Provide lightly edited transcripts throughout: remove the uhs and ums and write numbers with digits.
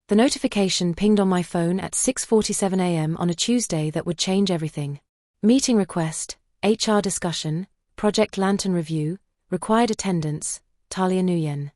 The notification pinged on my phone at 6:47 a.m. on a Tuesday that would change everything. Meeting request, HR discussion, Project Lantern review, required attendance, Talia Nguyen.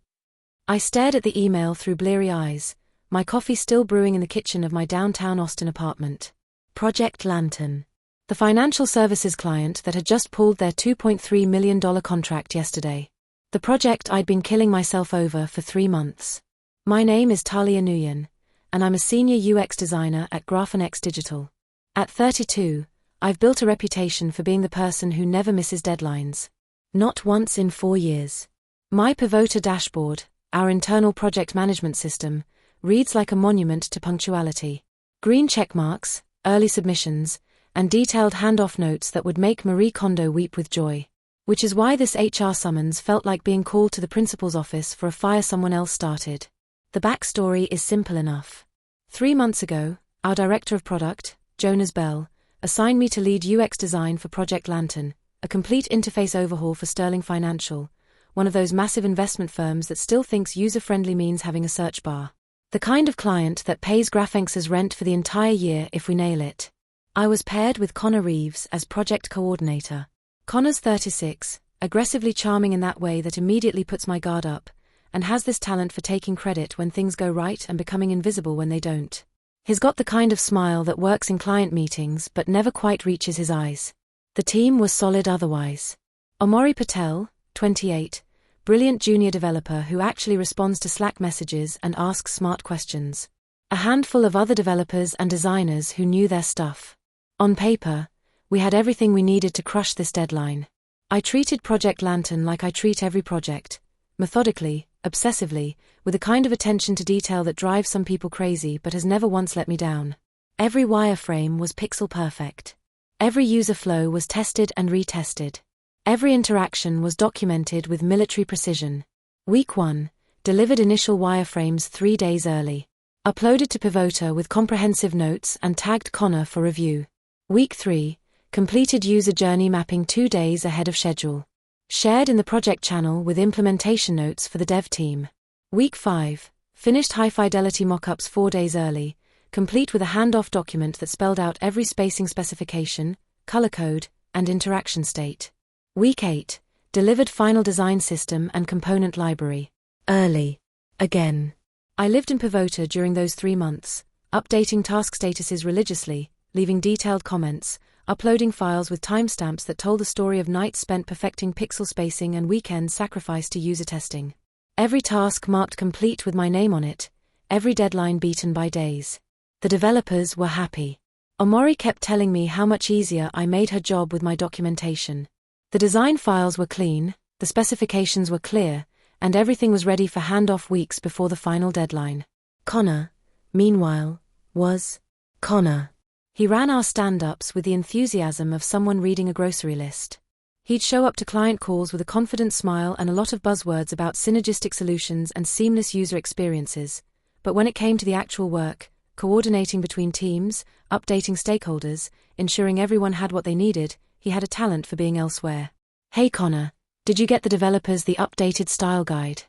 I stared at the email through bleary eyes, my coffee still brewing in the kitchen of my downtown Austin apartment. Project Lantern. The financial services client that had just pulled their $2.3 million contract yesterday. The project I'd been killing myself over for 3 months. My name is Talia Nguyen, and I'm a senior UX designer at GraphenX Digital. At 32, I've built a reputation for being the person who never misses deadlines. Not once in 4 years. My Pivota dashboard, our internal project management system, reads like a monument to punctuality. Green checkmarks, early submissions, and detailed handoff notes that would make Marie Kondo weep with joy. Which is why this HR summons felt like being called to the principal's office for a fire someone else started. The backstory is simple enough. 3 months ago, our director of product, Jonas Bell, assigned me to lead UX design for Project Lantern, a complete interface overhaul for Sterling Financial, one of those massive investment firms that still thinks user-friendly means having a search bar. The kind of client that pays GraphenX's rent for the entire year if we nail it. I was paired with Connor Reeves as project coordinator. Connor's 36, aggressively charming in that way that immediately puts my guard up, and has this talent for taking credit when things go right and becoming invisible when they don't. He's got the kind of smile that works in client meetings but never quite reaches his eyes. The team was solid otherwise. Omori Patel, 28, brilliant junior developer who actually responds to Slack messages and asks smart questions. A handful of other developers and designers who knew their stuff. On paper, we had everything we needed to crush this deadline. I treated Project Lantern like I treat every project. Methodically, obsessively, with a kind of attention to detail that drives some people crazy but has never once let me down. Every wireframe was pixel perfect. Every user flow was tested and retested. Every interaction was documented with military precision. Week 1, delivered initial wireframes 3 days early. Uploaded to Pivota with comprehensive notes and tagged Connor for review. Week 3, completed user journey mapping 2 days ahead of schedule. Shared in the project channel with implementation notes for the dev team. Week 5, finished high-fidelity mockups 4 days early, complete with a handoff document that spelled out every spacing specification, color code, and interaction state. Week 8, delivered final design system and component library. Early. Again. I lived in Pivota during those 3 months, updating task statuses religiously, leaving detailed comments, uploading files with timestamps that told the story of nights spent perfecting pixel spacing and weekends sacrificed to user testing. Every task marked complete with my name on it, every deadline beaten by days. The developers were happy. Omori kept telling me how much easier I made her job with my documentation. The design files were clean, the specifications were clear, and everything was ready for handoff weeks before the final deadline. Connor, meanwhile, was Connor. He ran our stand-ups with the enthusiasm of someone reading a grocery list. He'd show up to client calls with a confident smile and a lot of buzzwords about synergistic solutions and seamless user experiences, but when it came to the actual work, coordinating between teams, updating stakeholders, ensuring everyone had what they needed, he had a talent for being elsewhere. "Hey Connor, did you get the developers the updated style guide?"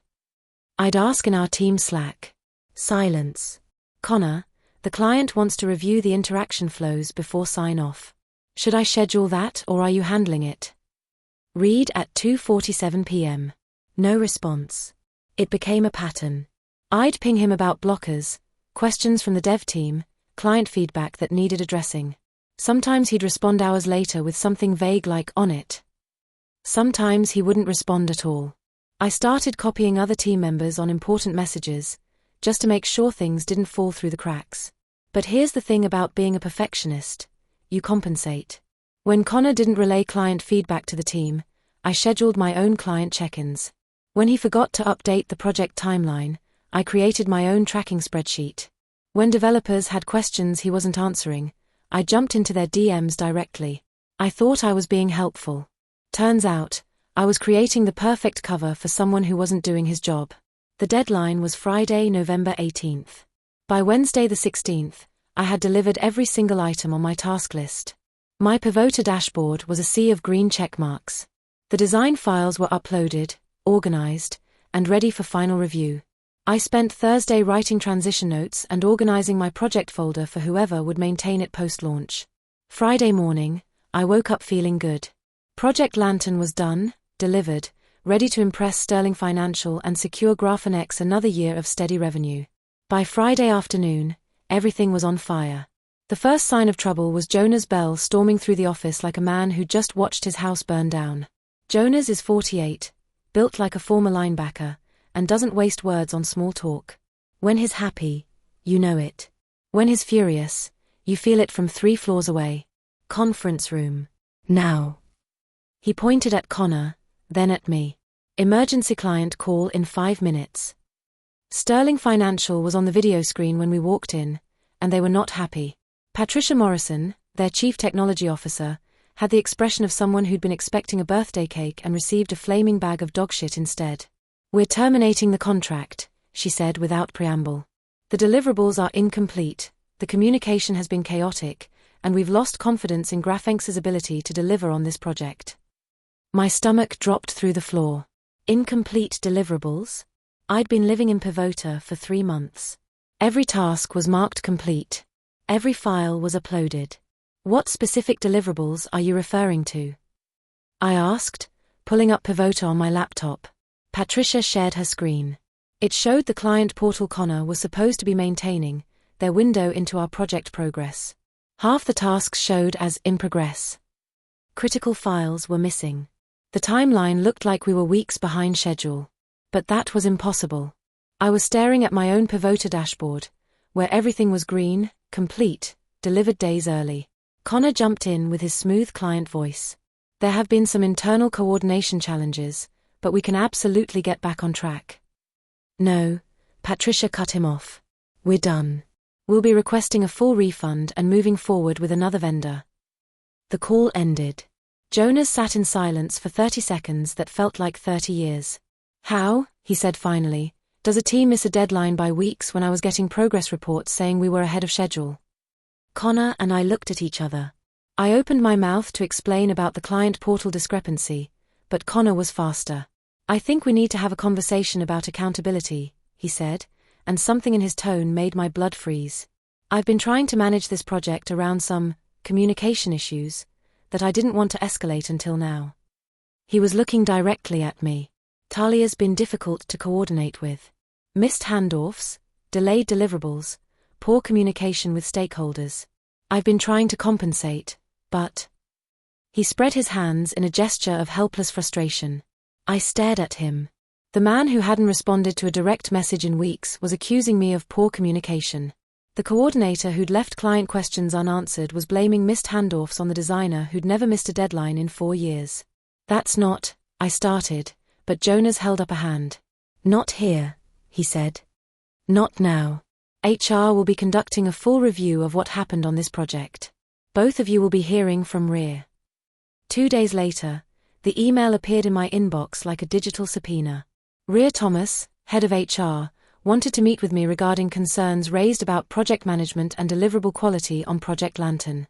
I'd ask in our team Slack. Silence. "Connor, the client wants to review the interaction flows before sign-off. Should I schedule that or are you handling it?" Read at 2:47 p.m. No response. It became a pattern. I'd ping him about blockers, questions from the dev team, client feedback that needed addressing. Sometimes he'd respond hours later with something vague like "on it." Sometimes he wouldn't respond at all. I started copying other team members on important messages, just to make sure things didn't fall through the cracks. But here's the thing about being a perfectionist: you compensate. When Connor didn't relay client feedback to the team, I scheduled my own client check-ins. When he forgot to update the project timeline, I created my own tracking spreadsheet. When developers had questions he wasn't answering, I jumped into their DMs directly. I thought I was being helpful. Turns out, I was creating the perfect cover for someone who wasn't doing his job. The deadline was Friday, November 18th. By Wednesday the 16th, I had delivered every single item on my task list. My Pivota dashboard was a sea of green check marks. The design files were uploaded, organized, and ready for final review. I spent Thursday writing transition notes and organizing my project folder for whoever would maintain it post-launch. Friday morning, I woke up feeling good. Project Lantern was done, delivered, ready to impress Sterling Financial and secure Graphinex another year of steady revenue. By Friday afternoon, everything was on fire. The first sign of trouble was Jonas Bell storming through the office like a man who just watched his house burn down. Jonas is 48, built like a former linebacker, and doesn't waste words on small talk. When he's happy, you know it. When he's furious, you feel it from 3 floors away. Conference room. Now. He pointed at Connor, then at me. Emergency client call in 5 minutes. Sterling Financial was on the video screen when we walked in, and they were not happy. Patricia Morrison, their chief technology officer, had the expression of someone who'd been expecting a birthday cake and received a flaming bag of dog shit instead. "We're terminating the contract," she said without preamble. "The deliverables are incomplete, the communication has been chaotic, and we've lost confidence in Graphinex's ability to deliver on this project." My stomach dropped through the floor. Incomplete deliverables? I'd been living in Pivota for 3 months. Every task was marked complete. Every file was uploaded. "What specific deliverables are you referring to?" I asked, pulling up Pivota on my laptop. Patricia shared her screen. It showed the client portal Connor was supposed to be maintaining, their window into our project progress. Half the tasks showed as in progress. Critical files were missing. The timeline looked like we were weeks behind schedule. But that was impossible. I was staring at my own Pivota dashboard, where everything was green, complete, delivered days early. Connor jumped in with his smooth client voice. "There have been some internal coordination challenges, but we can absolutely get back on track." "No," Patricia cut him off. "We're done. We'll be requesting a full refund and moving forward with another vendor." The call ended. Jonas sat in silence for 30 seconds that felt like 30 years. "How," he said finally, "does a team miss a deadline by weeks when I was getting progress reports saying we were ahead of schedule?" Connor and I looked at each other. I opened my mouth to explain about the client portal discrepancy, but Connor was faster. "I think we need to have a conversation about accountability," he said, and something in his tone made my blood freeze. "I've been trying to manage this project around some communication issues that I didn't want to escalate until now." He was looking directly at me. "Talia's been difficult to coordinate with. Missed handoffs, delayed deliverables, poor communication with stakeholders. I've been trying to compensate, but..." He spread his hands in a gesture of helpless frustration. I stared at him. The man who hadn't responded to a direct message in weeks was accusing me of poor communication. The coordinator who'd left client questions unanswered was blaming missed handoffs on the designer who'd never missed a deadline in 4 years. "That's not..." I started, but Jonas held up a hand. "Not here," he said. "Not now. HR will be conducting a full review of what happened on this project. Both of you will be hearing from REA." 2 days later, the email appeared in my inbox like a digital subpoena. Rhea Thomas, head of HR, wanted to meet with me regarding concerns raised about project management and deliverable quality on Project Lantern.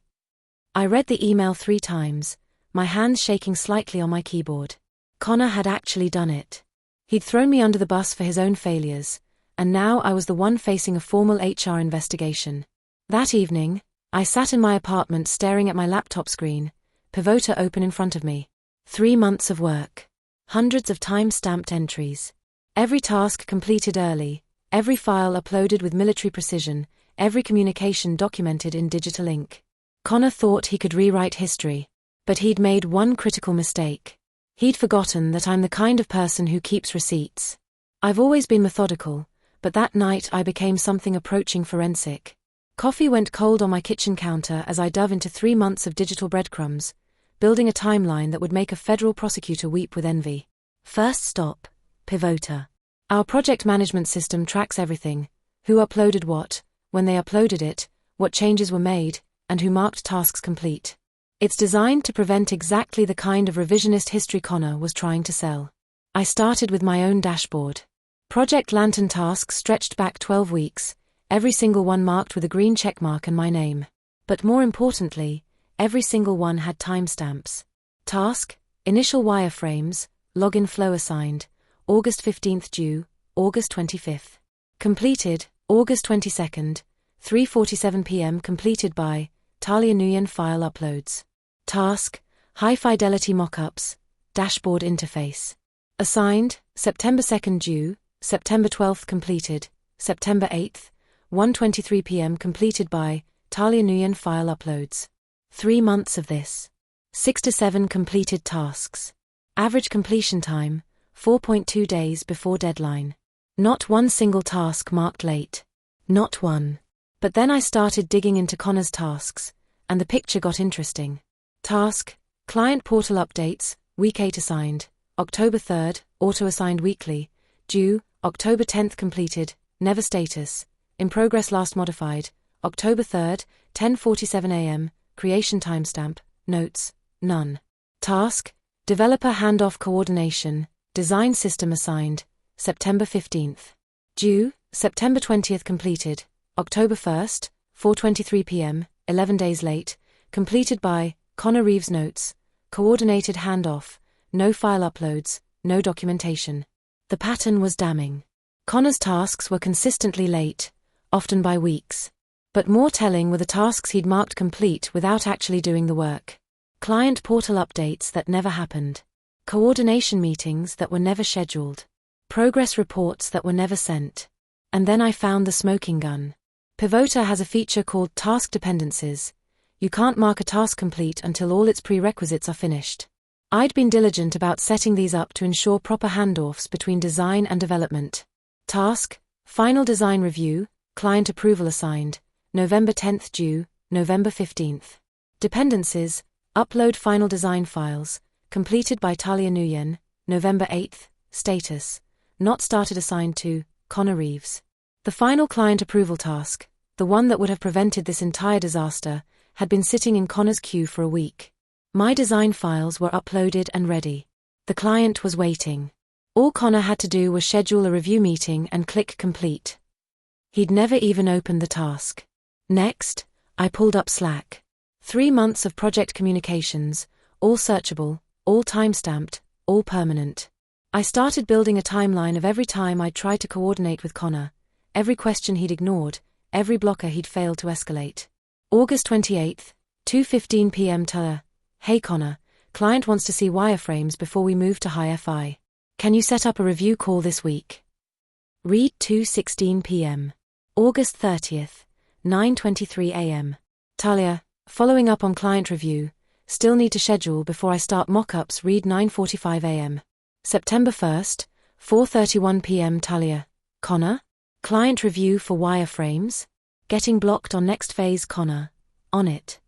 I read the email 3 times, my hands shaking slightly on my keyboard. Connor had actually done it. He'd thrown me under the bus for his own failures, and now I was the one facing a formal HR investigation. That evening, I sat in my apartment staring at my laptop screen, Pivota open in front of me. 3 months of work. Hundreds of time-stamped entries. Every task completed early, every file uploaded with military precision, every communication documented in digital ink. Connor thought he could rewrite history. But he'd made one critical mistake. He'd forgotten that I'm the kind of person who keeps receipts. I've always been methodical, but that night I became something approaching forensic. Coffee went cold on my kitchen counter as I dove into 3 months of digital breadcrumbs, building a timeline that would make a federal prosecutor weep with envy. First stop, Pivota. Our project management system tracks everything: who uploaded what, when they uploaded it, what changes were made, and who marked tasks complete. It's designed to prevent exactly the kind of revisionist history Connor was trying to sell. I started with my own dashboard. Project Lantern tasks stretched back 12 weeks, every single one marked with a green checkmark and my name. But more importantly, every single one had timestamps. Task, initial wireframes, login flow assigned, August 15th due, August 25th. Completed, August 22nd, 3:47 p.m. Completed by Talia Nguyen. File uploads. Task, high-fidelity mockups, dashboard interface. Assigned, September 2nd. Due, September 12th. Completed, September 8th, 1:23 p.m. Completed by Talia Nguyen. File uploads. 3 months of this. 6 to 7 completed tasks. Average completion time, 4.2 days before deadline. Not one single task marked late. Not one. But then I started digging into Connor's tasks, and the picture got interesting. Task, client portal updates, week 8 assigned, October 3rd, auto-assigned weekly, due, October 10th. Completed, never status, in progress last modified, October 3rd, 10:47 a.m., creation timestamp, notes, none. Task, developer handoff coordination, design system assigned, September 15th. Due, September 20th. Completed, October 1st, 4:23 p.m., 11 days late, completed by Connor Reeves. Notes, coordinated handoff, no file uploads, no documentation. The pattern was damning. Connor's tasks were consistently late, often by weeks. But more telling were the tasks he'd marked complete without actually doing the work. Client portal updates that never happened. Coordination meetings that were never scheduled. Progress reports that were never sent. And then I found the smoking gun. Pivota has a feature called task dependencies. You can't mark a task complete until all its prerequisites are finished. I'd been diligent about setting these up to ensure proper handoffs between design and development. Task, final design review, client approval assigned, November 10th. Due, November 15th. Dependencies, upload final design files, completed by Talia Nguyen, November 8th. Status, not started. Assigned to Connor Reeves. The final client approval task, the one that would have prevented this entire disaster, had been sitting in Connor's queue for a week. My design files were uploaded and ready. The client was waiting. All Connor had to do was schedule a review meeting and click complete. He'd never even opened the task. Next, I pulled up Slack. 3 months of project communications, all searchable, all timestamped, all permanent. I started building a timeline of every time I'd tried to coordinate with Connor, every question he'd ignored, every blocker he'd failed to escalate. August 28th, 2:15 p.m. Talia, hey Connor, client wants to see wireframes before we move to high FI. Can you set up a review call this week? Read 2:16 p.m. August 30th, 9:23 a.m. Talia, following up on client review, still need to schedule before I start mockups. Read 9:45 a.m. September 1st, 4:31 p.m. Talia, Connor, client review for wireframes, getting blocked on next phase. Connor, on it.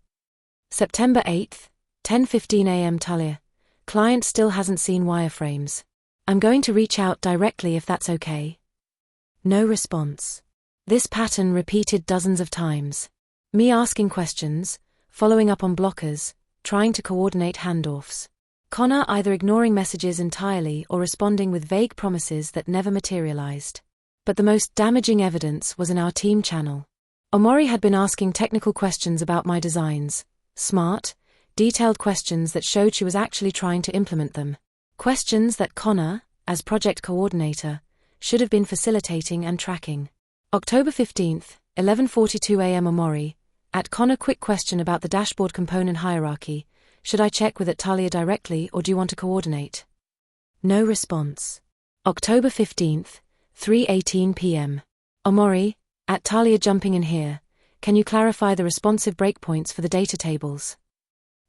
September 8th, 10:15 a.m. Talia, client still hasn't seen wireframes. I'm going to reach out directly if that's okay. No response. This pattern repeated dozens of times. Me asking questions, following up on blockers, trying to coordinate handoffs. Connor either ignoring messages entirely or responding with vague promises that never materialized. But the most damaging evidence was in our team channel. Omori had been asking technical questions about my designs, smart, detailed questions that showed she was actually trying to implement them. Questions that Connor, as project coordinator, should have been facilitating and tracking. October 15th, 11:42 a.m. Omori, at Connor, quick question about the dashboard component hierarchy. Should I check with Talia directly or do you want to coordinate? No response. October 15th, 3:18 p.m. Omori, at Talia, jumping in here. Can you clarify the responsive breakpoints for the data tables?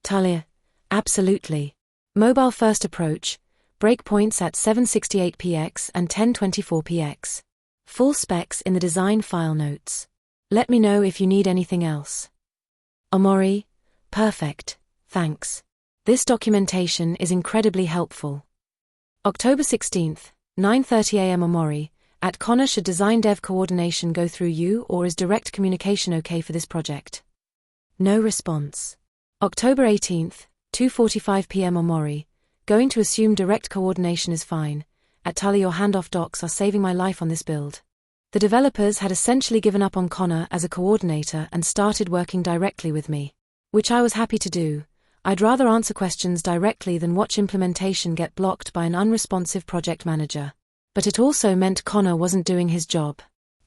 Talia, absolutely. Mobile first approach, breakpoints at 768px and 1024px. Full specs in the design file notes. Let me know if you need anything else. Omori, perfect, thanks. This documentation is incredibly helpful. October 16th, 9:30 a.m. Omori, at Connor, should design dev coordination go through you or is direct communication okay for this project? No response. October 18th, 2:45 p.m. Omori, going to assume direct coordination is fine. At Talia, your handoff docs are saving my life on this build. The developers had essentially given up on Connor as a coordinator and started working directly with me. Which I was happy to do. I'd rather answer questions directly than watch implementation get blocked by an unresponsive project manager. But it also meant Connor wasn't doing his job.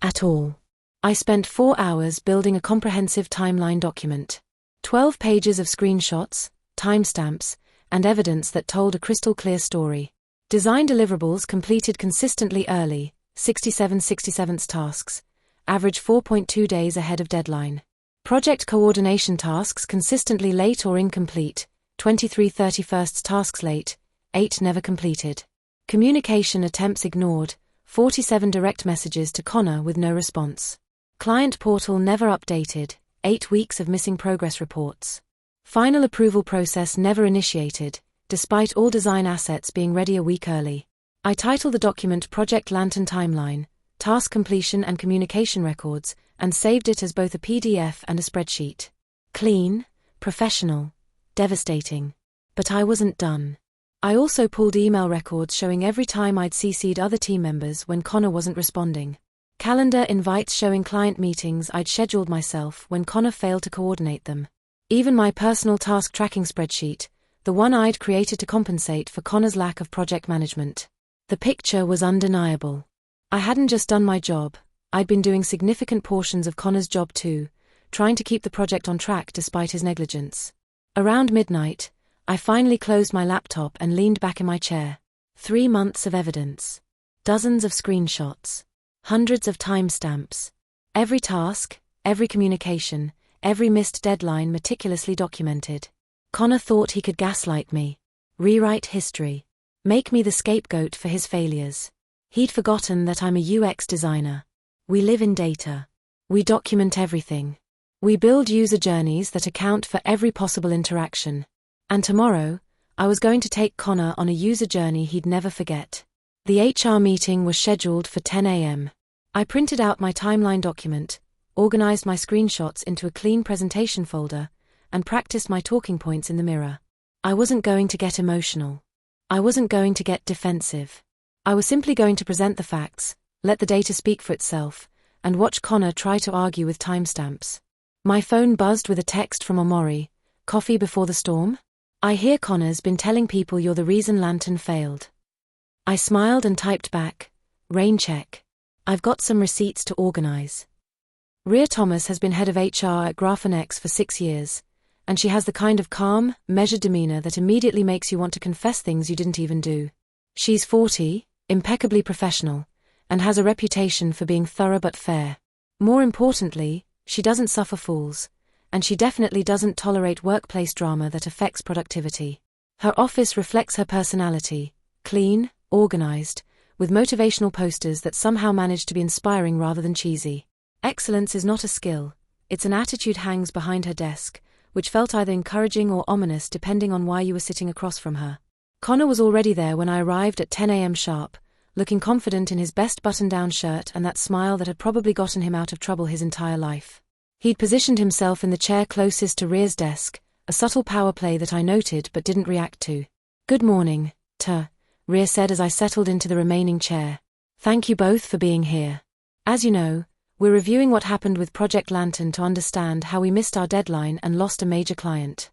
At all. I spent 4 hours building a comprehensive timeline document. 12 pages of screenshots, timestamps, and evidence that told a crystal-clear story. Design deliverables completed consistently early, 67 tasks, average 4.2 days ahead of deadline. Project coordination tasks consistently late or incomplete, 23 tasks late, 8 never completed. Communication attempts ignored, 47 direct messages to Connor with no response. Client portal never updated, 8 weeks of missing progress reports. Final approval process never initiated, despite all design assets being ready a week early. I titled the document Project Lantern Timeline, Task Completion and Communication Records, and saved it as both a PDF and a spreadsheet. Clean, professional, devastating. But I wasn't done. I also pulled email records showing every time I'd CC'd other team members when Connor wasn't responding. Calendar invites showing client meetings I'd scheduled myself when Connor failed to coordinate them. Even my personal task tracking spreadsheet, the one I'd created to compensate for Connor's lack of project management. The picture was undeniable. I hadn't just done my job, I'd been doing significant portions of Connor's job too, trying to keep the project on track despite his negligence. Around midnight, I finally closed my laptop and leaned back in my chair. 3 months of evidence. Dozens of screenshots. Hundreds of timestamps. Every task, every communication, every missed deadline meticulously documented. Connor thought he could gaslight me. Rewrite history. Make me the scapegoat for his failures. He'd forgotten that I'm a UX designer. We live in data. We document everything. We build user journeys that account for every possible interaction. And tomorrow, I was going to take Connor on a user journey he'd never forget. The HR meeting was scheduled for 10 a.m. I printed out my timeline document, organized my screenshots into a clean presentation folder, and practiced my talking points in the mirror. I wasn't going to get emotional. I wasn't going to get defensive. I was simply going to present the facts, let the data speak for itself, and watch Connor try to argue with timestamps. My phone buzzed with a text from Omori. Coffee before the storm? I hear Connor's been telling people you're the reason Lantern failed. I smiled and typed back, rain check. I've got some receipts to organize. Rhea Thomas has been head of HR at Graphinex for 6 years, and she has the kind of calm, measured demeanor that immediately makes you want to confess things you didn't even do. She's 40, impeccably professional, and has a reputation for being thorough but fair. More importantly, she doesn't suffer fools, and she definitely doesn't tolerate workplace drama that affects productivity. Her office reflects her personality, clean, organized, with motivational posters that somehow manage to be inspiring rather than cheesy. Excellence is not a skill, it's an attitude hangs behind her desk, which felt either encouraging or ominous depending on why you were sitting across from her. Connor was already there when I arrived at 10 a.m. sharp, looking confident in his best button-down shirt and that smile that had probably gotten him out of trouble his entire life. He'd positioned himself in the chair closest to Rhea's desk, a subtle power play that I noted but didn't react to. "Good morning, Rhea said as I settled into the remaining chair. "Thank you both for being here. As you know, we're reviewing what happened with Project Lantern to understand how we missed our deadline and lost a major client."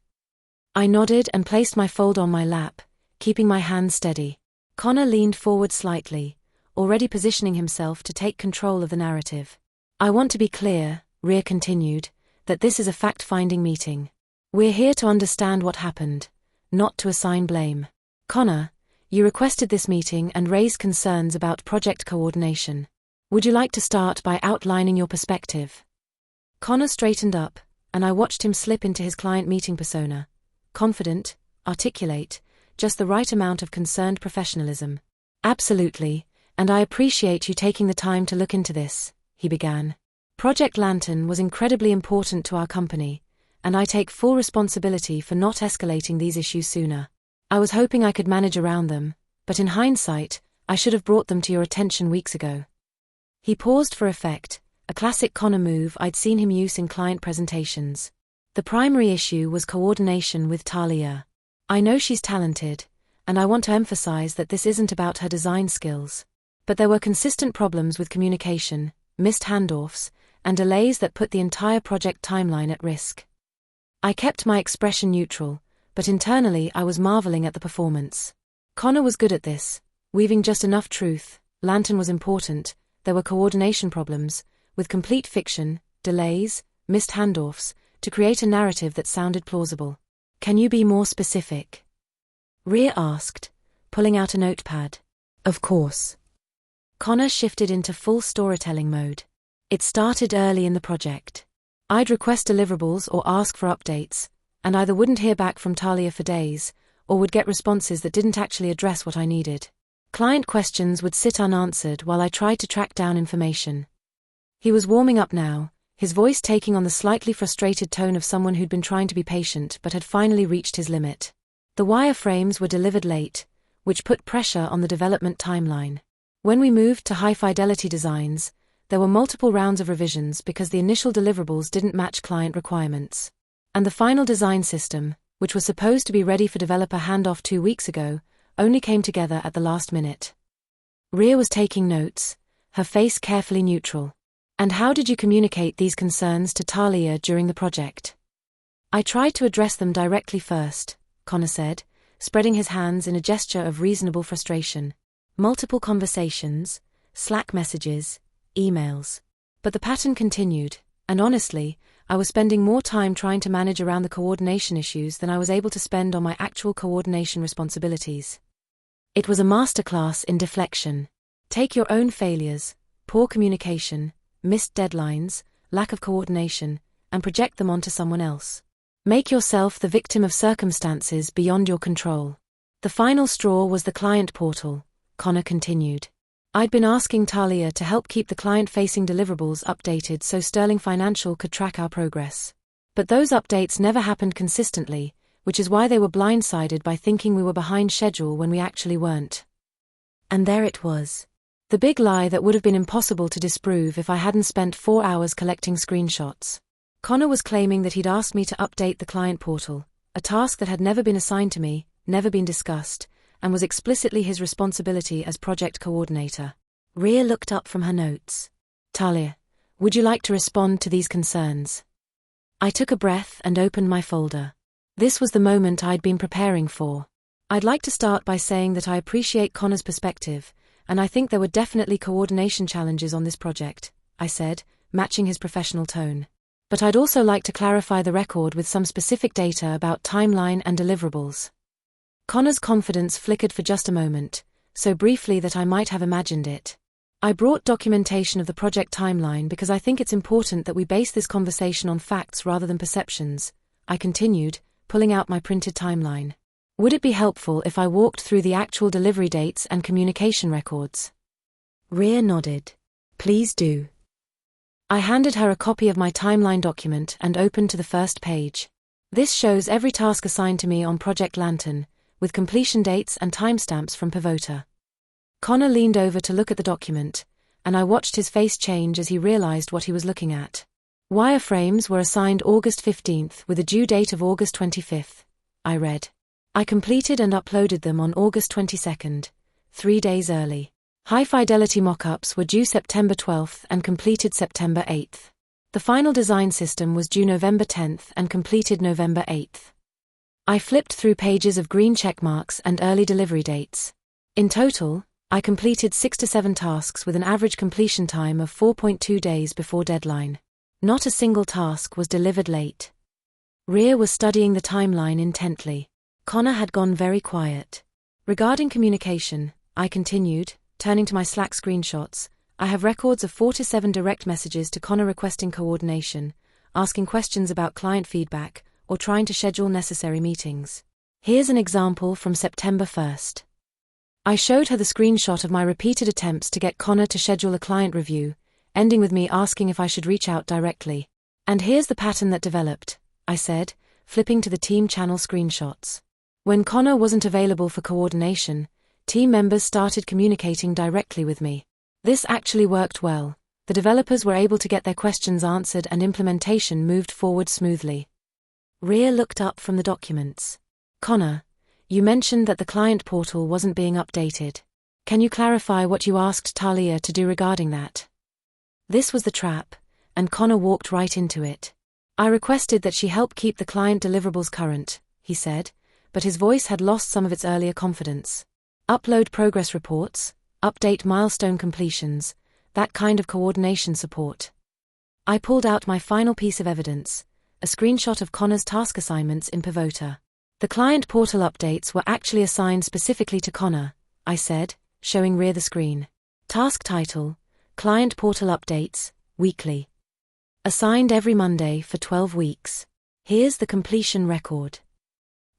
I nodded and placed my folder on my lap, keeping my hands steady. Connor leaned forward slightly, already positioning himself to take control of the narrative. "I want to be clear," Rhea continued, "that this is a fact-finding meeting. We're here to understand what happened, not to assign blame. Connor, you requested this meeting and raised concerns about project coordination. Would you like to start by outlining your perspective?" Connor straightened up, and I watched him slip into his client meeting persona. Confident, articulate, just the right amount of concerned professionalism. "Absolutely, and I appreciate you taking the time to look into this," he began. "Project Lantern was incredibly important to our company, and I take full responsibility for not escalating these issues sooner. I was hoping I could manage around them, but in hindsight, I should have brought them to your attention weeks ago." He paused for effect, a classic Connor move I'd seen him use in client presentations. "The primary issue was coordination with Talia. I know she's talented, and I want to emphasize that this isn't about her design skills. But there were consistent problems with communication, missed handoffs, and delays that put the entire project timeline at risk." I kept my expression neutral, but internally I was marveling at the performance. Connor was good at this, weaving just enough truth. Lantern was important, there were coordination problems, with complete fiction, delays, missed handoffs, to create a narrative that sounded plausible. Can you be more specific? Rhea asked, pulling out a notepad. Of course. Connor shifted into full storytelling mode. It started early in the project. I'd request deliverables or ask for updates, and either wouldn't hear back from Talia for days, or would get responses that didn't actually address what I needed. Client questions would sit unanswered while I tried to track down information. He was warming up now, his voice taking on the slightly frustrated tone of someone who'd been trying to be patient but had finally reached his limit. The wireframes were delivered late, which put pressure on the development timeline. When we moved to high-fidelity designs, there were multiple rounds of revisions because the initial deliverables didn't match client requirements. And the final design system, which was supposed to be ready for developer handoff 2 weeks ago, only came together at the last minute. Rhea was taking notes, her face carefully neutral. And how did you communicate these concerns to Talia during the project? I tried to address them directly first, Connor said, spreading his hands in a gesture of reasonable frustration. Multiple conversations, Slack messages, emails. But the pattern continued, and honestly, I was spending more time trying to manage around the coordination issues than I was able to spend on my actual coordination responsibilities. It was a masterclass in deflection. Take your own failures, poor communication, missed deadlines, lack of coordination, and project them onto someone else. Make yourself the victim of circumstances beyond your control. The final straw was the client portal, Connor continued. I'd been asking Talia to help keep the client-facing deliverables updated so Sterling Financial could track our progress. But those updates never happened consistently, which is why they were blindsided by thinking we were behind schedule when we actually weren't. And there it was. The big lie that would have been impossible to disprove if I hadn't spent 4 hours collecting screenshots. Connor was claiming that he'd asked me to update the client portal, a task that had never been assigned to me, never been discussed, and was explicitly his responsibility as project coordinator. Rhea looked up from her notes. Talia, would you like to respond to these concerns? I took a breath and opened my folder. This was the moment I'd been preparing for. I'd like to start by saying that I appreciate Connor's perspective, and I think there were definitely coordination challenges on this project, I said, matching his professional tone. But I'd also like to clarify the record with some specific data about timeline and deliverables. Connor's confidence flickered for just a moment, so briefly that I might have imagined it. I brought documentation of the project timeline because I think it's important that we base this conversation on facts rather than perceptions, I continued, pulling out my printed timeline. Would it be helpful if I walked through the actual delivery dates and communication records? Rhea nodded. Please do. I handed her a copy of my timeline document and opened to the first page. This shows every task assigned to me on Project Lantern, with completion dates and timestamps from Pivota. Connor leaned over to look at the document, and I watched his face change as he realized what he was looking at. Wireframes were assigned August 15th with a due date of August 25th, I read. I completed and uploaded them on August 22nd, 3 days early. High-fidelity mock-ups were due September 12th and completed September 8th. The final design system was due November 10th and completed November 8th. I flipped through pages of green check marks and early delivery dates. In total, I completed 6 to 7 tasks with an average completion time of 4.2 days before deadline. Not a single task was delivered late. Rhea was studying the timeline intently. Connor had gone very quiet. Regarding communication, I continued, turning to my Slack screenshots, I have records of 4 to 7 direct messages to Connor requesting coordination, asking questions about client feedback, or trying to schedule necessary meetings. Here's an example from September 1st. I showed her the screenshot of my repeated attempts to get Connor to schedule a client review, ending with me asking if I should reach out directly. And here's the pattern that developed, I said, flipping to the team channel screenshots. When Connor wasn't available for coordination, team members started communicating directly with me. This actually worked well. The developers were able to get their questions answered and implementation moved forward smoothly. Rhea looked up from the documents. Connor, you mentioned that the client portal wasn't being updated. Can you clarify what you asked Talia to do regarding that? This was the trap, and Connor walked right into it. I requested that she help keep the client deliverables current, he said, but his voice had lost some of its earlier confidence. Upload progress reports, update milestone completions, that kind of coordination support. I pulled out my final piece of evidence, a screenshot of Connor's task assignments in Pivota. The client portal updates were actually assigned specifically to Connor, I said, showing Rhea the screen. Task title, Client Portal Updates, Weekly. Assigned every Monday for 12 weeks. Here's the completion record.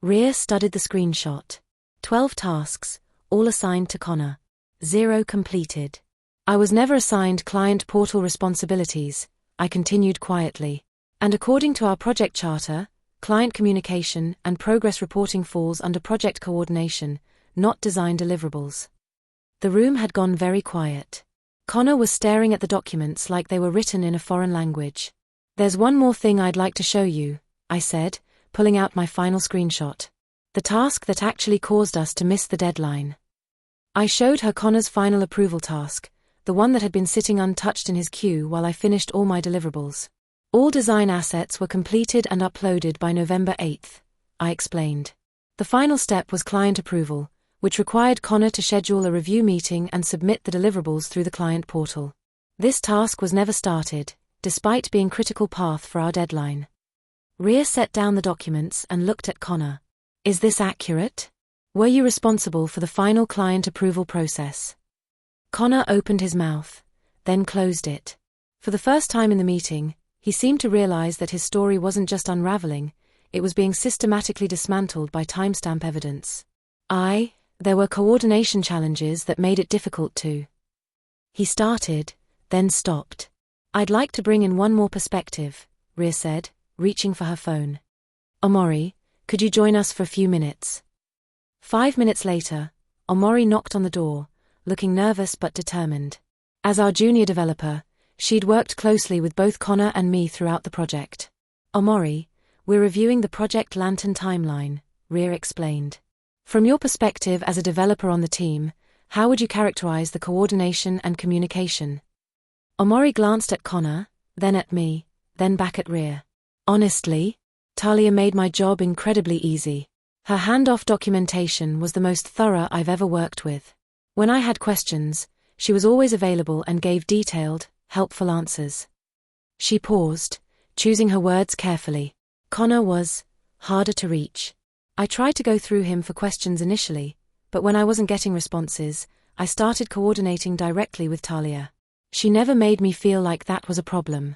Rhea studied the screenshot. 12 tasks, all assigned to Connor. 0 completed. I was never assigned client portal responsibilities, I continued quietly. And according to our project charter, client communication and progress reporting falls under project coordination, not design deliverables. The room had gone very quiet. Connor was staring at the documents like they were written in a foreign language. There's one more thing I'd like to show you, I said, pulling out my final screenshot. The task that actually caused us to miss the deadline. I showed her Connor's final approval task, the one that had been sitting untouched in his queue while I finished all my deliverables. All design assets were completed and uploaded by November 8th, I explained. The final step was client approval, which required Connor to schedule a review meeting and submit the deliverables through the client portal. This task was never started, despite being critical path for our deadline. Rhea set down the documents and looked at Connor. Is this accurate? Were you responsible for the final client approval process? Connor opened his mouth, then closed it. For the first time in the meeting, he seemed to realize that his story wasn't just unraveling, it was being systematically dismantled by timestamp evidence. There were coordination challenges that made it difficult to. He started, then stopped. I'd like to bring in one more perspective, Rhea said, reaching for her phone. Omori, could you join us for a few minutes? 5 minutes later, Omori knocked on the door, looking nervous but determined. As our junior developer, she'd worked closely with both Connor and me throughout the project. Omori, we're reviewing the Project Lantern timeline, Rhea explained. From your perspective as a developer on the team, how would you characterize the coordination and communication? Omori glanced at Connor, then at me, then back at Rhea. Honestly, Talia made my job incredibly easy. Her handoff documentation was the most thorough I've ever worked with. When I had questions, she was always available and gave detailed, helpful answers. She paused, choosing her words carefully. Connor was harder to reach. I tried to go through him for questions initially, but when I wasn't getting responses, I started coordinating directly with Talia. She never made me feel like that was a problem.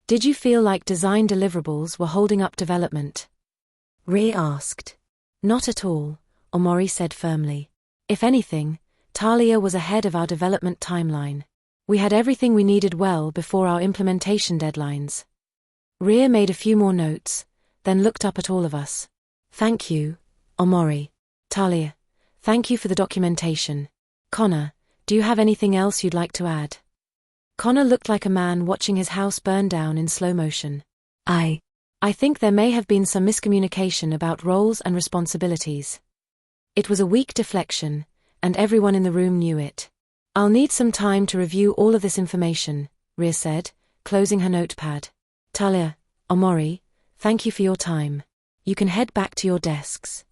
Did you feel like design deliverables were holding up development? Rhea asked. Not at all, Omori said firmly. If anything, Talia was ahead of our development timeline. We had everything we needed well before our implementation deadlines. Rhea made a few more notes, then looked up at all of us. Thank you, Omori. Talia, thank you for the documentation. Connor, do you have anything else you'd like to add? Connor looked like a man watching his house burn down in slow motion. I think there may have been some miscommunication about roles and responsibilities. It was a weak deflection, and everyone in the room knew it. I'll need some time to review all of this information, Rhea said, closing her notepad. Talia, Omori, thank you for your time. You can head back to your desks.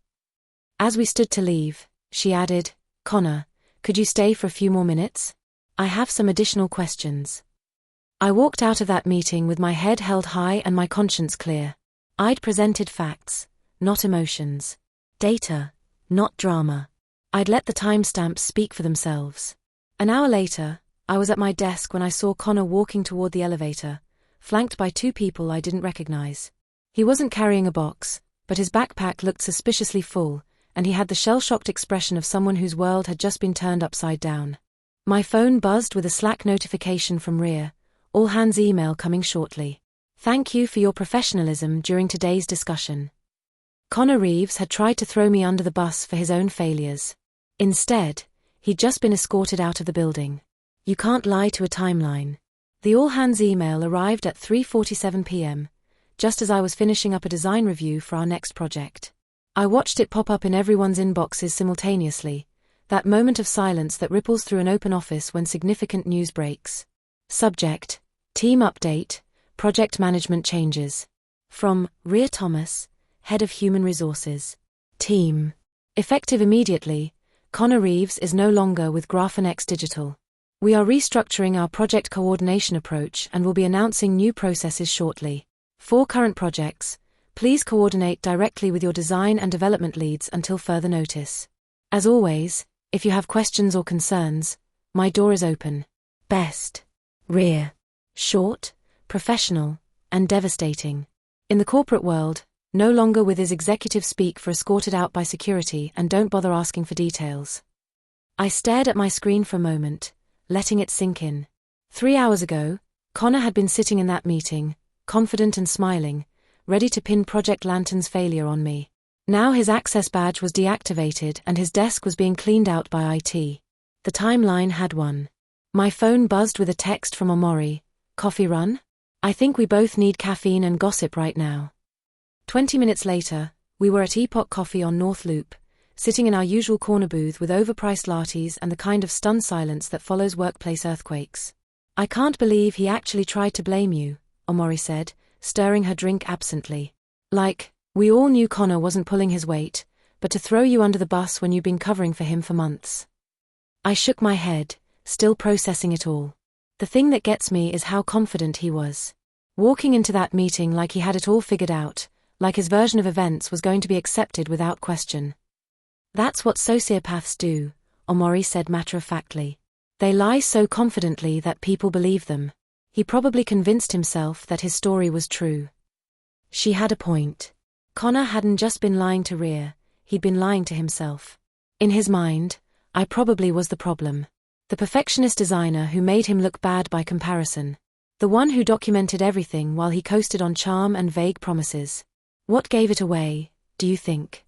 As we stood to leave, she added, Connor, could you stay for a few more minutes? I have some additional questions. I walked out of that meeting with my head held high and my conscience clear. I'd presented facts, not emotions. Data, not drama. I'd let the timestamps speak for themselves. An hour later, I was at my desk when I saw Connor walking toward the elevator, flanked by 2 people I didn't recognize. He wasn't carrying a box, but his backpack looked suspiciously full, and he had the shell-shocked expression of someone whose world had just been turned upside down. My phone buzzed with a Slack notification from Rhea, all hands email coming shortly. Thank you for your professionalism during today's discussion. Connor Reeves had tried to throw me under the bus for his own failures. Instead, he'd just been escorted out of the building. You can't lie to a timeline. The all-hands email arrived at 3:47 p.m., just as I was finishing up a design review for our next project. I watched it pop up in everyone's inboxes simultaneously, that moment of silence that ripples through an open office when significant news breaks. Subject: Team Update, Project Management Changes. From Rhea Thomas, Head of Human Resources. Team. Effective immediately, Connor Reeves is no longer with GraphenX Digital. We are restructuring our project coordination approach and will be announcing new processes shortly. For current projects, please coordinate directly with your design and development leads until further notice. As always, if you have questions or concerns, my door is open. Best. Rear. Short, professional, and devastating. In the corporate world, no longer with his executive speak for escorted out by security and don't bother asking for details. I stared at my screen for a moment, letting it sink in. 3 hours ago, Connor had been sitting in that meeting, confident and smiling, ready to pin Project Lantern's failure on me. Now his access badge was deactivated and his desk was being cleaned out by IT. The timeline had won. My phone buzzed with a text from Omori. Coffee run? I think we both need caffeine and gossip right now. 20 minutes later, we were at Epoch Coffee on North Loop, sitting in our usual corner booth with overpriced lattes and the kind of stunned silence that follows workplace earthquakes. I can't believe he actually tried to blame you, Omori said, stirring her drink absently. Like, we all knew Connor wasn't pulling his weight, but to throw you under the bus when you've been covering for him for months. I shook my head, still processing it all. The thing that gets me is how confident he was. Walking into that meeting like he had it all figured out, like his version of events was going to be accepted without question. That's what sociopaths do, Omori said matter-of-factly. They lie so confidently that people believe them. He probably convinced himself that his story was true. She had a point. Connor hadn't just been lying to Rhea, he'd been lying to himself. In his mind, I probably was the problem. The perfectionist designer who made him look bad by comparison. The one who documented everything while he coasted on charm and vague promises. What gave it away, do you think?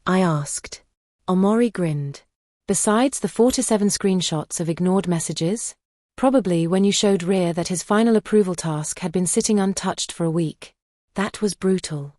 I asked. Omori grinned. Besides the 4 to 7 screenshots of ignored messages? Probably when you showed Rhea that his final approval task had been sitting untouched for a week. That was brutal.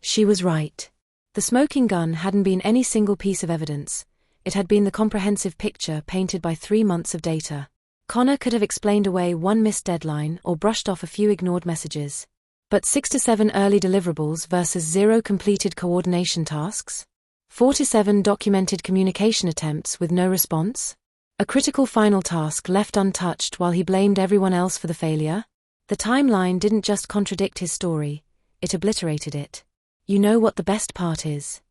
She was right. The smoking gun hadn't been any single piece of evidence. It had been the comprehensive picture painted by 3 months of data. Connor could have explained away one missed deadline or brushed off a few ignored messages. But 6 to 7 early deliverables versus 0 completed coordination tasks? 4 to 7 documented communication attempts with no response? A critical final task left untouched while he blamed everyone else for the failure? The timeline didn't just contradict his story, it obliterated it. You know what the best part is?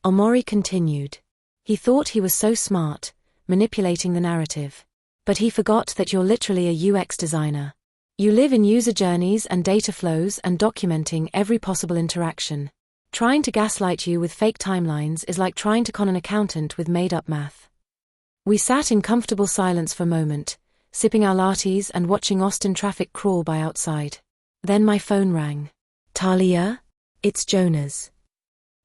Omori continued. He thought he was so smart, manipulating the narrative. But he forgot that you're literally a UX designer. You live in user journeys and data flows and documenting every possible interaction. Trying to gaslight you with fake timelines is like trying to con an accountant with made-up math. We sat in comfortable silence for a moment, sipping our lattes and watching Austin traffic crawl by outside. Then my phone rang. Talia? It's Jonas.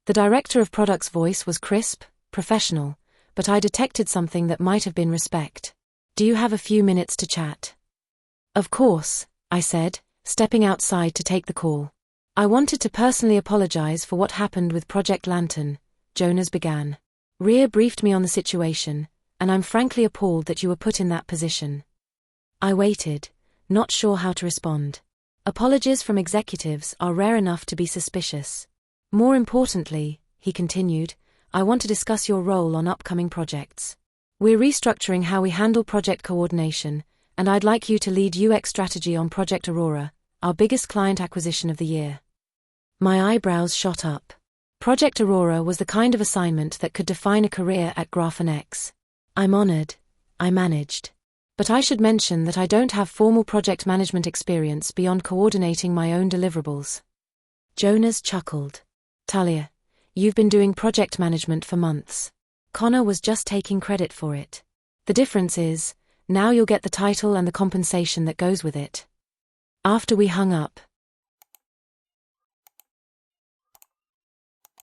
The director of product's voice was crisp, professional, but I detected something that might have been respect. Do you have a few minutes to chat? Of course, I said, stepping outside to take the call. I wanted to personally apologize for what happened with Project Lantern, Jonas began. Rhea briefed me on the situation, and I'm frankly appalled that you were put in that position. I waited, not sure how to respond. Apologies from executives are rare enough to be suspicious. More importantly, he continued, I want to discuss your role on upcoming projects. We're restructuring how we handle project coordination, and I'd like you to lead UX strategy on Project Aurora, our biggest client acquisition of the year. My eyebrows shot up. Project Aurora was the kind of assignment that could define a career at GraphineX. I'm honored, I managed. But I should mention that I don't have formal project management experience beyond coordinating my own deliverables. Jonas chuckled. Talia, you've been doing project management for months. Connor was just taking credit for it. The difference is, now you'll get the title and the compensation that goes with it. After we hung up,